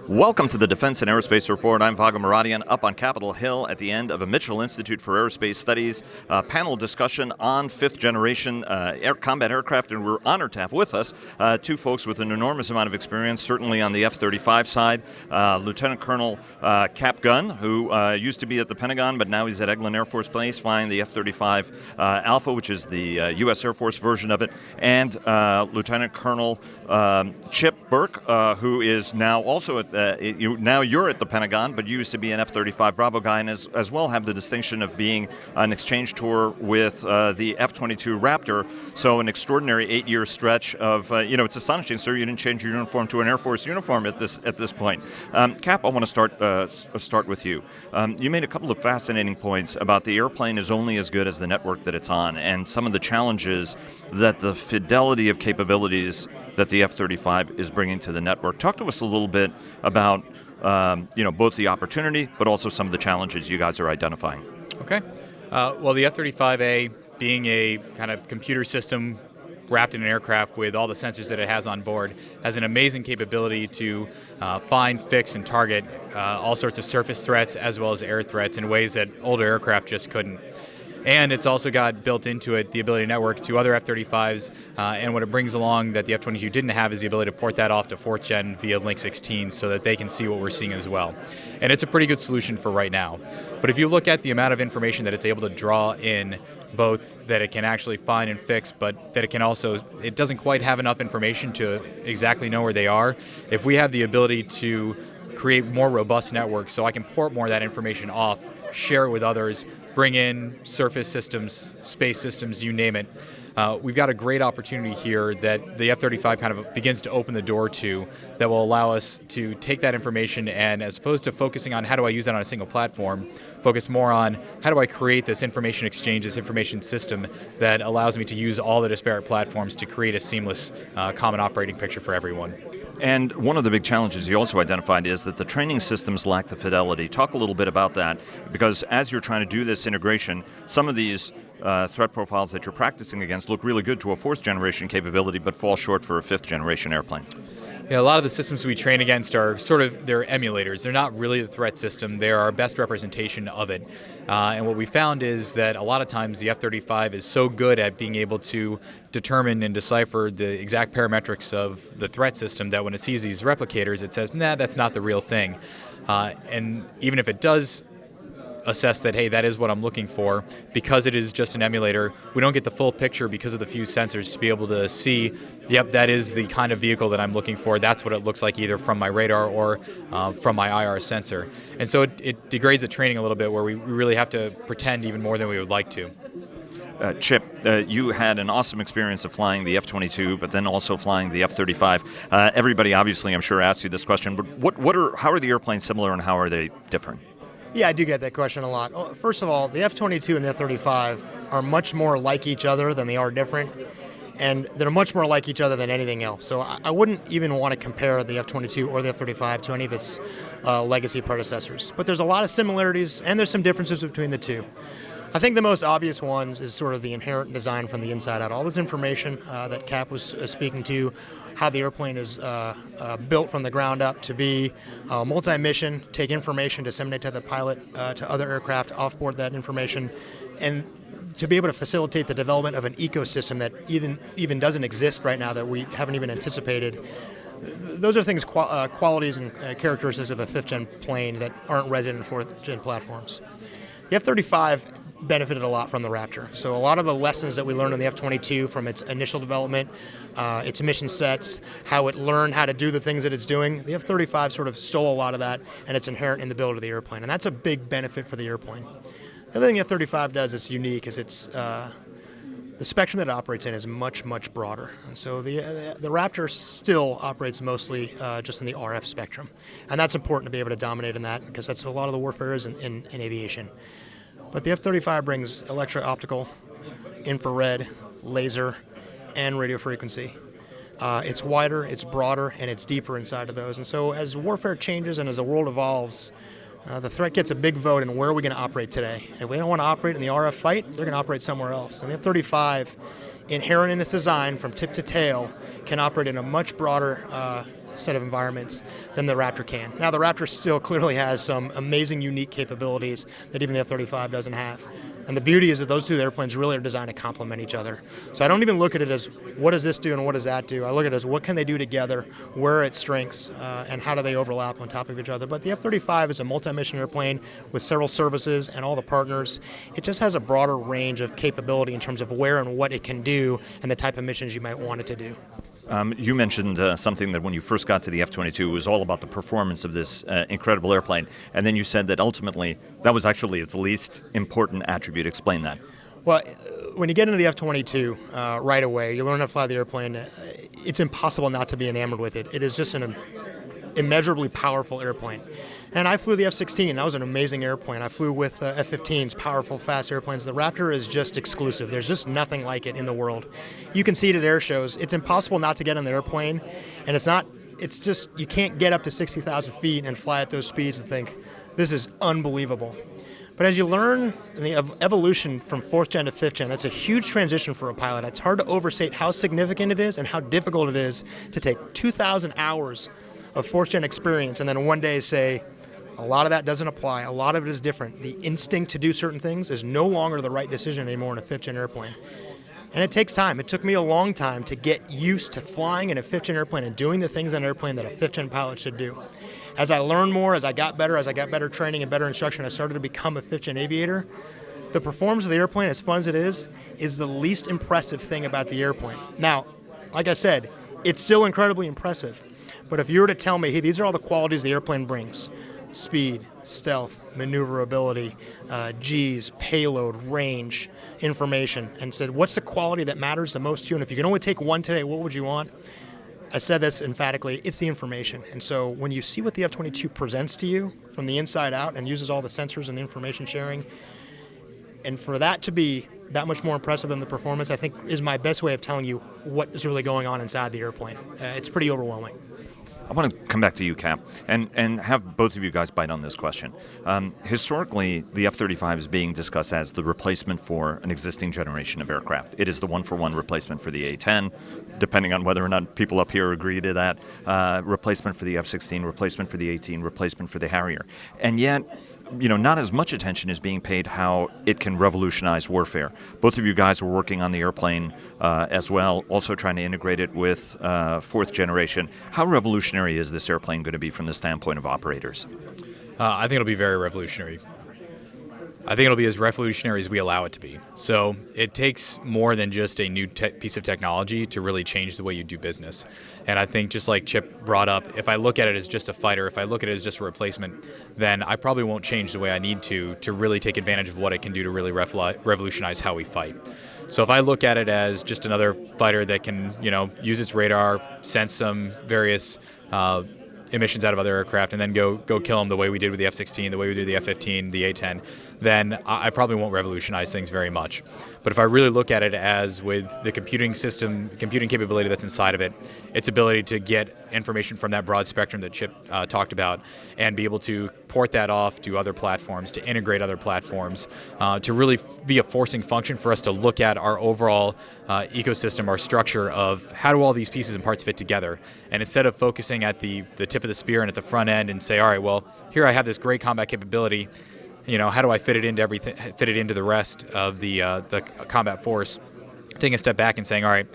Welcome to the Defense and Aerospace Report. I'm Vago Muradian up on Capitol Hill at the end of a Mitchell Institute for Aerospace Studies panel discussion on fifth-generation combat aircraft, and we're honored to have with us two folks with an enormous amount of experience, certainly on the F-35 side. Lieutenant Colonel Cap Gunn, who used to be at the Pentagon, but now he's at Eglin Air Force Base flying the F-35 Alpha, which is the U.S. Air Force version of it, and Lieutenant Colonel Chip Burke, who is now also at now you're at the Pentagon, but you used to be an F-35 Bravo guy, and as well have the distinction of being an exchange tour with the F-22 Raptor. So an extraordinary 8-year stretch of, it's astonishing, sir, you didn't change your uniform to an Air Force uniform at this point. Cap, I want to start with you. You made a couple of fascinating points about the airplane is only as good as the network that it's on, and some of the challenges that the fidelity of capabilities that the F-35 is bringing to the network. Talk to us a little bit about, both the opportunity, but also some of the challenges you guys are identifying. Okay. Well, the F-35A, being a kind of computer system wrapped in an aircraft with all the sensors that it has on board, has an amazing capability to find, fix, and target all sorts of surface threats as well as air threats in ways that older aircraft just couldn't. And it's also got built into it the ability to network to other F-35s, and what it brings along that the F-22 didn't have is the ability to port that off to 4th Gen via Link 16 so that they can see what we're seeing as well. And it's a pretty good solution for right now. But if you look at the amount of information that it's able to draw in, both that it can actually find and fix, but that it doesn't quite have enough information to exactly know where they are. If we have the ability to create more robust networks so I can port more of that information off, share it with others, bring in surface systems, space systems, you name it. We've got a great opportunity here that the F-35 kind of begins to open the door to, that will allow us to take that information and, as opposed to focusing on how do I use that on a single platform, focus more on how do I create this information exchange, this information system that allows me to use all the disparate platforms to create a seamless common operating picture for everyone. And one of the big challenges you also identified is that the training systems lack the fidelity. Talk a little bit about that, because as you're trying to do this integration, some of these threat profiles that you're practicing against look really good to a 4th generation capability, but fall short for a 5th generation airplane. Yeah, a lot of the systems we train against are they're emulators. They're not really the threat system. They're our best representation of it. And what we found is that a lot of times the F-35 is so good at being able to determine and decipher the exact parametrics of the threat system that when it sees these replicators, it says, nah, that's not the real thing. And even if it does assess that, hey, that is what I'm looking for, because it is just an emulator, we don't get the full picture because of the few sensors to be able to see, yep, that is the kind of vehicle that I'm looking for. That's what it looks like either from my radar or from my IR sensor. And so it degrades the training a little bit where we really have to pretend even more than we would like to. Chip, you had an awesome experience of flying the F-22, but then also flying the F-35. Everybody obviously, I'm sure, asks you this question, but how are the airplanes similar and how are they different? Yeah, I do get that question a lot. First of all, the F-22 and the F-35 are much more like each other than they are different, and they're much more like each other than anything else. So I wouldn't even want to compare the F-22 or the F-35 to any of its legacy predecessors. But there's a lot of similarities, and there's some differences between the two. I think the most obvious ones is sort of the inherent design from the inside out. All this information that Cap was speaking to, how the airplane is built from the ground up to be multi-mission, take information, disseminate to the pilot, to other aircraft, offboard that information, and to be able to facilitate the development of an ecosystem that even doesn't exist right now, that we haven't even anticipated. Those are things, qualities and characteristics of a 5th-gen plane that aren't resident in 4th-gen platforms. The F-35 benefited a lot from the Raptor. So a lot of the lessons that we learned in the F-22 from its initial development, its mission sets, how it learned how to do the things that it's doing, the F-35 sort of stole a lot of that, and it's inherent in the build of the airplane. And that's a big benefit for the airplane. The other thing the F-35 does that's unique is it's the spectrum that it operates in is much, much broader. And so the Raptor still operates mostly just in the RF spectrum. And that's important to be able to dominate in that, because that's a lot of the warfare is in aviation. But the F-35 brings electro-optical, infrared, laser, and radio frequency. It's wider, it's broader, and it's deeper inside of those. And so as warfare changes and as the world evolves, the threat gets a big vote in where are we going to operate today. If we don't want to operate in the RF fight, they're going to operate somewhere else. And the F-35, inherent in its design from tip to tail, can operate in a much broader set of environments than the Raptor can. Now, the Raptor still clearly has some amazing, unique capabilities that even the F-35 doesn't have. And the beauty is that those two airplanes really are designed to complement each other. So I don't even look at it as what does this do and what does that do. I look at it as what can they do together, where are its strengths, and how do they overlap on top of each other. But the F-35 is a multi-mission airplane with several services and all the partners. It just has a broader range of capability in terms of where and what it can do and the type of missions you might want it to do. You mentioned something that when you first got to the F-22, it was all about the performance of this incredible airplane. And then you said that ultimately that was actually its least important attribute. Explain that. Well, when you get into the F-22 right away, you learn how to fly the airplane. It's impossible not to be enamored with it. It is just an immeasurably powerful airplane. And I flew the F-16. That was an amazing airplane. I flew with F-15s, powerful, fast airplanes. The Raptor is just exclusive. There's just nothing like it in the world. You can see it at air shows. It's impossible not to get on the airplane, and it's just, you can't get up to 60,000 feet and fly at those speeds and think, this is unbelievable. But as you learn the evolution from 4th gen to 5th gen, it's a huge transition for a pilot. It's hard to overstate how significant it is and how difficult it is to take 2,000 hours of 4th gen experience and then one day say, a lot of that doesn't apply. A lot of it is different. The instinct to do certain things is no longer the right decision anymore in a 5th gen airplane. And it takes time. It took me a long time to get used to flying in a 5th gen airplane and doing the things in an airplane that a 5th gen pilot should do. As I learned more, as I got better training and better instruction, I started to become a 5th gen aviator. The performance of the airplane, as fun as it is the least impressive thing about the airplane. Now, like I said, it's still incredibly impressive. But if you were to tell me, hey, these are all the qualities the airplane brings, speed, stealth, maneuverability, G's, payload, range, information, and said, what's the quality that matters the most to you? And if you can only take one today, what would you want? I said this emphatically, it's the information. And so when you see what the F-22 presents to you from the inside out and uses all the sensors and the information sharing, and for that to be that much more impressive than the performance, I think is my best way of telling you what is really going on inside the airplane. It's pretty overwhelming. I want to come back to you, Cap, and have both of you guys bite on this question. Historically, the F-35 is being discussed as the replacement for an existing generation of aircraft. It is the one-for-one replacement for the A-10, depending on whether or not people up here agree to that, replacement for the F-16, replacement for the A-10, replacement for the Harrier. And yet, not as much attention is being paid how it can revolutionize warfare. Both of you guys were working on the airplane as well, also trying to integrate it with 4th generation. How revolutionary is this airplane going to be from the standpoint of operators? I think it'll be very revolutionary. I think it'll be as revolutionary as we allow it to be. So it takes more than just a new piece of technology to really change the way you do business. And I think just like Chip brought up, if I look at it as just a fighter, if I look at it as just a replacement, then I probably won't change the way I need to really take advantage of what it can do to really revolutionize how we fight. So if I look at it as just another fighter that can, use its radar, sense some various emissions out of other aircraft, and then go kill them the way we did with the F-16, the way we did the F-15, the A-10, then I probably won't revolutionize things very much. But if I really look at it as with the computing capability that's inside of it, its ability to get information from that broad spectrum that Chip talked about, and be able to port that off to other platforms, to integrate other platforms, to really be a forcing function for us to look at our overall ecosystem, our structure of how do all these pieces and parts fit together. And instead of focusing at the tip of the spear and at the front end and say, all right, well, here I have this great combat capability, how do I fit it into everything, fit it into the rest of the combat force? Taking a step back and saying, all right,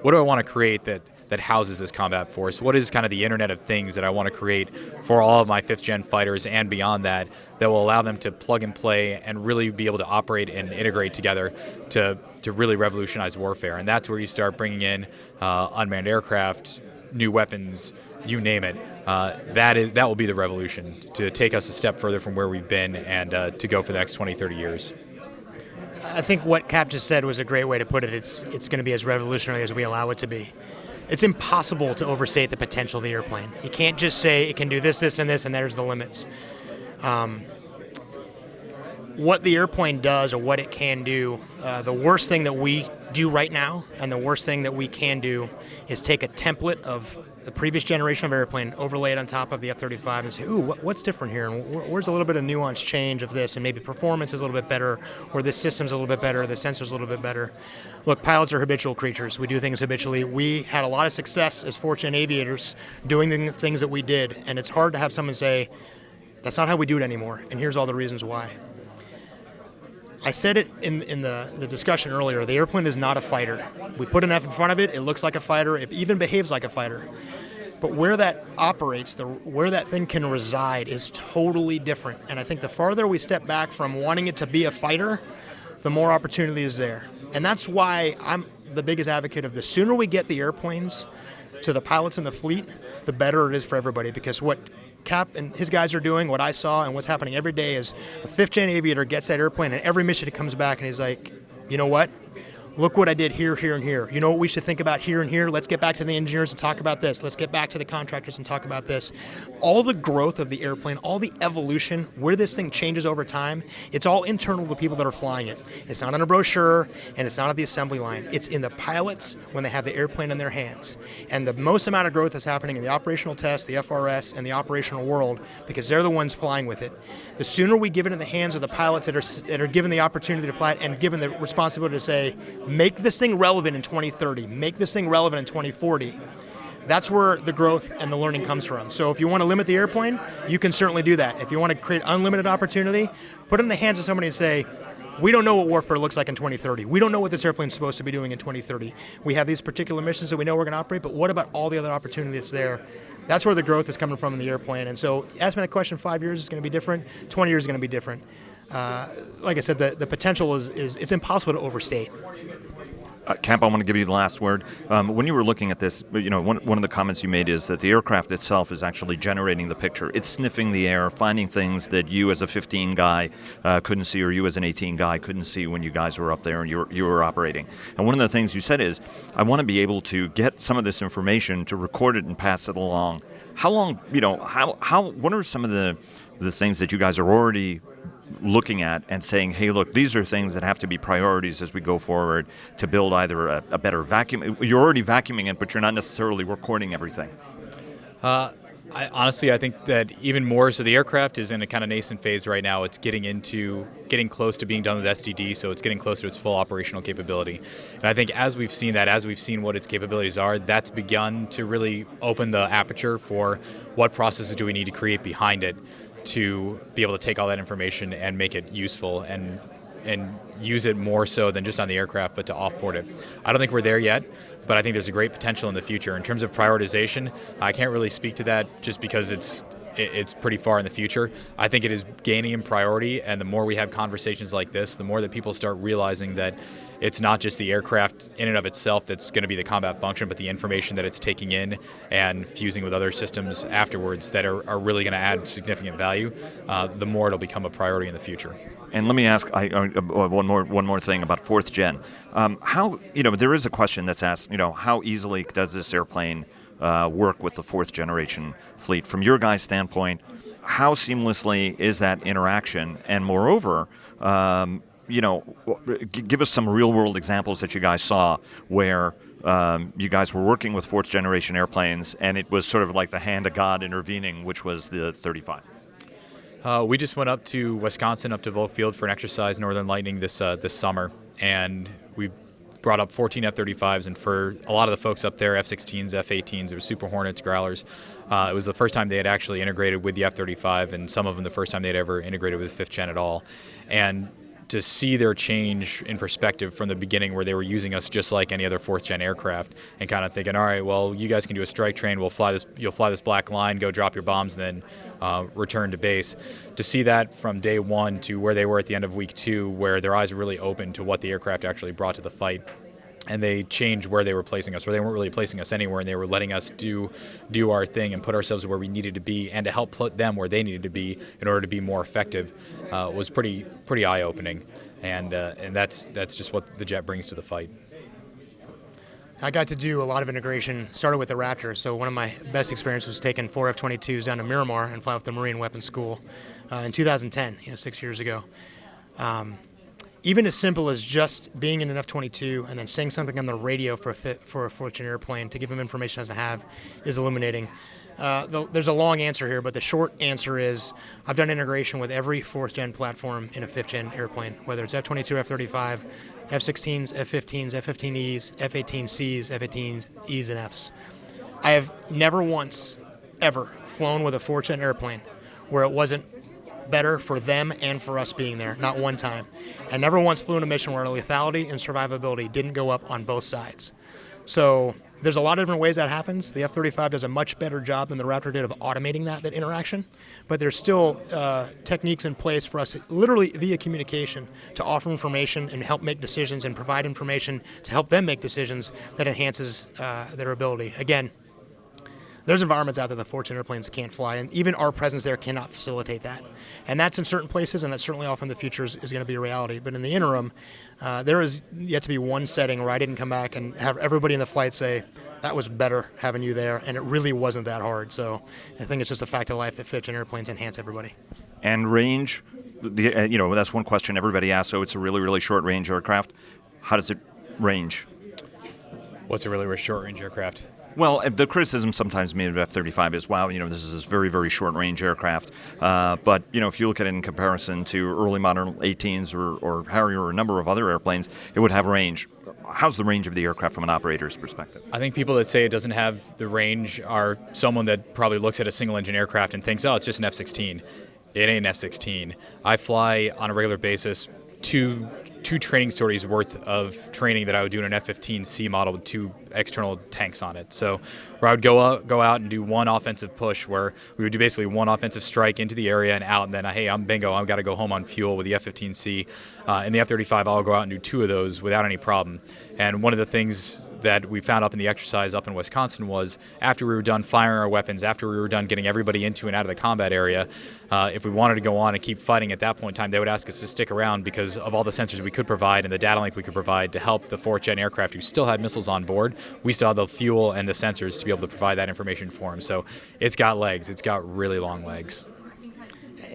what do I want to create that houses this combat force? What is kind of the Internet of Things that I want to create for all of my 5th gen fighters and beyond that will allow them to plug and play and really be able to operate and integrate together to really revolutionize warfare? And that's where you start bringing in unmanned aircraft, new weapons, you name it. That will be the revolution, to take us a step further from where we've been and to go for the next 20, 30 years. I think what Cap just said was a great way to put it. It's going to be as revolutionary as we allow it to be. It's impossible to overstate the potential of the airplane. You can't just say it can do this, this, and this, and there's the limits. What the airplane does or what it can do, the worst thing that we do right now and the worst thing that we can do is take a template of the previous generation of airplane, overlay it on top of the F-35 and say, ooh, what's different here? And where's a little bit of nuance change of this? And maybe performance is a little bit better, or this system's a little bit better, the sensor's a little bit better. Look, pilots are habitual creatures. We do things habitually. We had a lot of success as fourth-gen aviators doing the things that we did. And it's hard to have someone say, that's not how we do it anymore. And here's all the reasons why. I said it in the discussion earlier, the airplane is not a fighter. We put an F in front of it, it looks like a fighter, it even behaves like a fighter. But where that operates, where that thing can reside is totally different. And I think the farther we step back from wanting it to be a fighter, the more opportunity is there. And that's why I'm the biggest advocate of the sooner we get the airplanes to the pilots in the fleet, the better it is for everybody. Because what Cap and his guys are doing, what I saw and what's happening every day is a fifth-gen aviator gets that airplane, and every mission it comes back and he's like, you know what? Look what I did here, here, and here. You know what we should think about here and here? Let's get back to the engineers and talk about this. Let's get back to the contractors and talk about this. All the growth of the airplane, all the evolution, where this thing changes over time, it's all internal to the people that are flying it. It's not in a brochure, and it's not at the assembly line. It's in the pilots when they have the airplane in their hands. And the most amount of growth is happening in the operational test, the FRS, and the operational world, because they're the ones flying with it. The sooner we give it in the hands of the pilots that are given the opportunity to fly it and given the responsibility to say, make this thing relevant in 2030, make this thing relevant in 2040. That's where the growth and the learning comes from. So if you want to limit the airplane, you can certainly do that. If you want to create unlimited opportunity, put it in the hands of somebody and say, we don't know what warfare looks like in 2030. We don't know what this airplane is supposed to be doing in 2030. We have these particular missions that we know we're going to operate, but what about all the other opportunity that's there? That's where the growth is coming from in the airplane. And so ask me that question, 5 years is going to be different, 20 years is going to be different. Like I said, the potential is it's impossible to overstate. Camp, I want to give you the last word. When you were looking at this, one of the comments you made is that the aircraft itself is actually generating the picture. It's sniffing the air, finding things that you as a 15 guy couldn't see, or you as an 18 guy couldn't see when you guys were up there and you were operating. And one of the things you said is, I want to be able to get some of this information to record it and pass it along. How long, what are some of the things that you guys are already looking at and saying, hey, look, these are things that have to be priorities as we go forward to build either a better vacuum. You're already vacuuming it, but you're not necessarily recording everything. I think that even more, so the aircraft is in a kind of nascent phase right now. It's getting close to being done with SDD, so it's getting close to its full operational capability. And I think as we've seen what its capabilities are, that's begun to really open the aperture for what processes do we need to create behind it to be able to take all that information and make it useful and use it more so than just on the aircraft, but to offboard it. I don't think we're there yet, but I think there's a great potential in the future. In terms of prioritization, I can't really speak to that just because it's pretty far in the future. I think it is gaining in priority, and the more we have conversations like this, the more that people start realizing that it's not just the aircraft in and of itself that's going to be the combat function, but the information that it's taking in and fusing with other systems afterwards that are really going to add significant value, the more it'll become a priority in the future. And let me ask one more thing about fourth gen. How there is a question that's asked, how easily does this airplane work with the fourth generation fleet? From your guys' standpoint, how seamlessly is that interaction? And moreover, give us some real-world examples that you guys saw where you guys were working with fourth-generation airplanes, and it was sort of like the hand of God intervening, which was the 35. We just went up to Wisconsin, up to Volk Field for an exercise, Northern Lightning, this summer, and we brought up 14 F-35s, and for a lot of the folks up there, F-16s, F-18s, there were Super Hornets, Growlers. It was the first time they had actually integrated with the F-35, and some of them the first time they'd ever integrated with 5th Gen at all. And to see their change in perspective from the beginning, where they were using us just like any other 4th Gen aircraft, and kind of thinking, all right, well, you guys can do a strike train, you'll fly this black line, go drop your bombs, and then return to base. To see that from day one to where they were at the end of week 2, where their eyes were really open to what the aircraft actually brought to the fight, and they changed where they were placing us, where they weren't really placing us anywhere, and they were letting us do our thing and put ourselves where we needed to be, and to help put them where they needed to be in order to be more effective, was pretty eye-opening, and that's just what the jet brings to the fight. I got to do a lot of integration, started with the Raptor, so one of my best experiences was taking 4 F-22s down to Miramar and fly with the Marine Weapons School in 2010, 6 years ago. even as simple as just being in an F-22 and then saying something on the radio for a fourth-gen airplane to give them information it doesn't have is illuminating. There's a long answer here, but the short answer is I've done integration with every fourth-gen platform in a fifth-gen airplane, whether it's F-22, F-35, F-16s, F-15s, F-15Es, F-18Cs, F-18Es, and Fs. I have never once, ever flown with a fourth-gen airplane where it wasn't better for them and for us being there, not one time. And never once flew in a mission where lethality and survivability didn't go up on both sides. So there's a lot of different ways that happens. The F-35 does a much better job than the Raptor did of automating that interaction, but there's still techniques in place for us literally via communication to offer information and help make decisions and provide information to help them make decisions that enhances their ability. Again, there's environments out there that fourth-gen airplanes can't fly, and even our presence there cannot facilitate that. And that's in certain places, and that certainly off in the future is going to be a reality. But in the interim, there is yet to be one setting where I didn't come back and have everybody in the flight say, that was better having you there, and it really wasn't that hard. So I think it's just a fact of life that fifth-gen airplanes enhance everybody. And range, that's one question everybody asks. So it's a really, really short-range aircraft. How does it range? What's a really short-range aircraft? Well, the criticism sometimes made of F-35 is, wow, this is this very, very short-range aircraft. But, if you look at it in comparison to early modern 18s or Harrier or a number of other airplanes, it would have range. How's the range of the aircraft from an operator's perspective? I think people that say it doesn't have the range are someone that probably looks at a single-engine aircraft and thinks, oh, it's just an F-16. It ain't an F-16. I fly on a regular basis two training sorties worth of training that I would do in an F-15C model with two external tanks on it. So where I would go out and do one offensive push where we would do basically one offensive strike into the area and out, and then, hey, I'm bingo, I've got to go home on fuel with the F-15C. In the F-35, I'll go out and do two of those without any problem. And one of the things that we found up in the exercise up in Wisconsin was after we were done firing our weapons, after we were done getting everybody into and out of the combat area, if we wanted to go on and keep fighting at that point in time, they would ask us to stick around because of all the sensors we could provide and the data link we could provide to help the fourth-gen aircraft who still had missiles on board. We still had the fuel and the sensors to be able to provide that information for them. So it's got legs. It's got really long legs.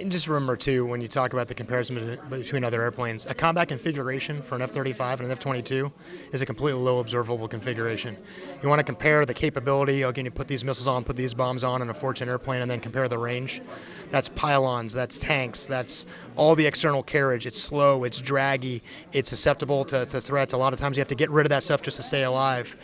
And just remember, too, when you talk about the comparison between other airplanes, a combat configuration for an F-35 and an F-22 is a completely low observable configuration. You want to compare the capability, okay, you put these missiles on, put these bombs on a fourth-gen airplane, and then compare the range. That's pylons, that's tanks, that's all the external carriage. It's slow, it's draggy, it's susceptible to threats. A lot of times you have to get rid of that stuff just to stay alive.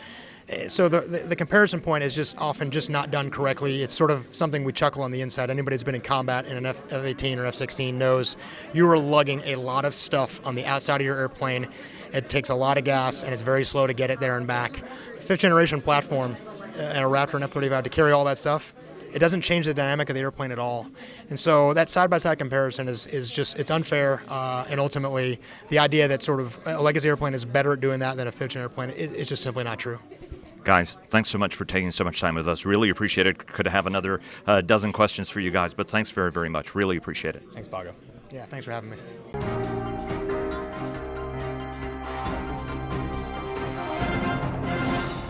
So the comparison point is just often just not done correctly. It's sort of something we chuckle on the inside. Anybody who's been in combat in an F-18 or F-16 knows you are lugging a lot of stuff on the outside of your airplane. It takes a lot of gas, and it's very slow to get it there and back. Fifth generation platform and a Raptor and F-35 to carry all that stuff, it doesn't change the dynamic of the airplane at all. And so that side-by-side comparison is just, it's unfair, and ultimately the idea that sort of a legacy airplane is better at doing that than a fifth-gen airplane, it's just simply not true. Guys, thanks so much for taking so much time with us. Really appreciate it. Could have another dozen questions for you guys, but thanks very, very much. Really appreciate it. Thanks, Pago. Yeah, thanks for having me.